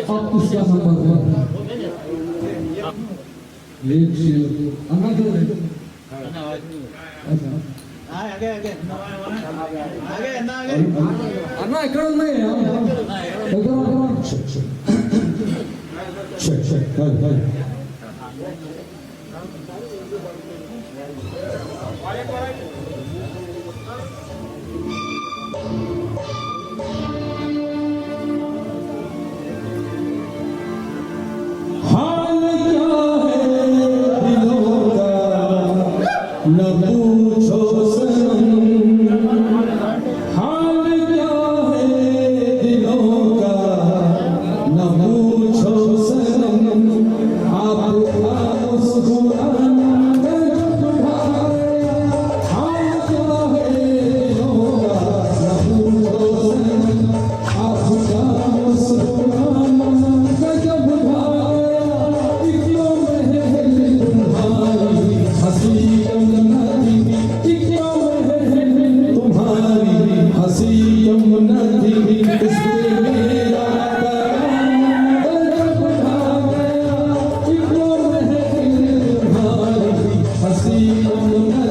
अब इसका नंबर है एक शेर अन्ना तो आगे आगे आगे अन्ना ఇక్కడ ఉన్నాయి check hey हाल क्या है दिलों का न पूछो सनम हाल क्या है दिलों का न पूछो सनम आपका मुस्कुराना गजब ढाया हाल क्या है दिलों का न पूछो सनम आपका मुस्कुराना गजब ढाया इक्लो महल तुम्हारी हंसी यमुना इक्लो महल तुम्हारी हंसी यमुना उससे मेरा गजब ढा गया इक्लो महल तुम्हारी हंसी यमुना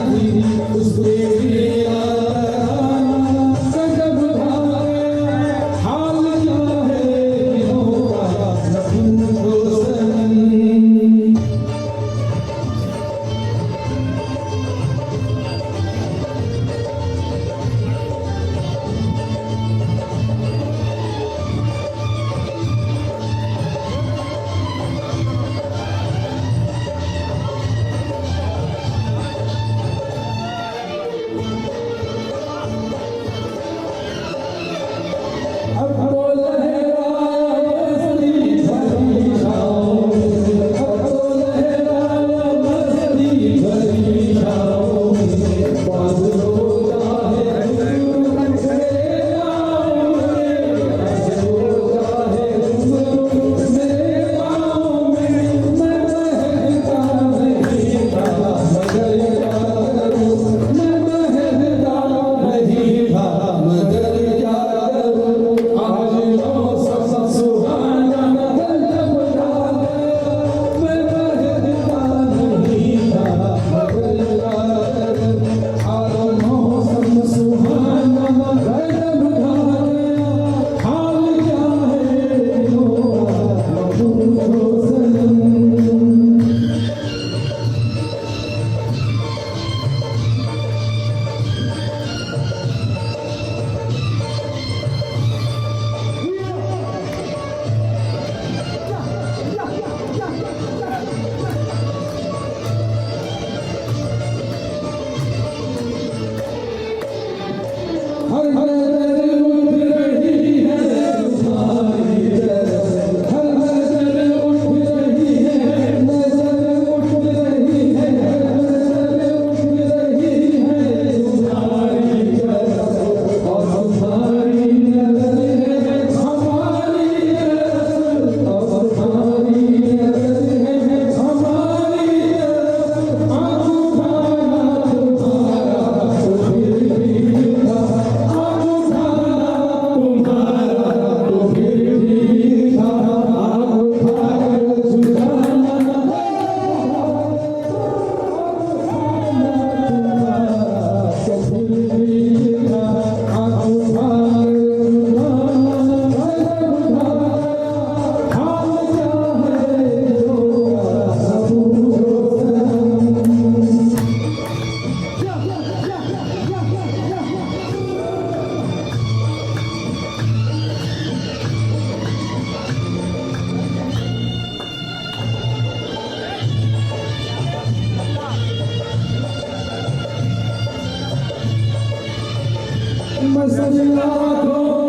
उससे मेरा गजब ढा गया हाल क्या है दिलों का न पूछो सनम अब तो लहराए मस्ती भरी छाओ अब तो लहराए मस्ती भरी छाओ बादलों चाहे दूर मेरे पाँव में बादलों चाहे दूर मेरे पाँव में मैं बहता नहीं था मगर क्या करूँ मैं बहता नहीं था मगर क्या करूँ आज मौसम सुहाना गजब ढा गया मैं बहता नहीं था मगर क्या करूँ आज मौसम सुहाना गजब ढा गया हाल क्या है दिलों का न पूछो सनम हर नजर उठ रही है तुम्हारी तरफ हर नजर उठ रही है नजर उठ रही है नजर उठ रही है तुम्हारी तरफ और तुम्हारी नजर है हमारी तरफ और तुम्हारी नजर है हमारी तरफ आँख उठाना तुम्हारा तो फिर भी था आँख उठाना तुम्हारा तो फिर भी था आँख उठाकर झुकाना तुम्हारा तो फिर भी था आँख उठाकर झुकाना हाल क्या है दिलों का न पूछो सनम मसला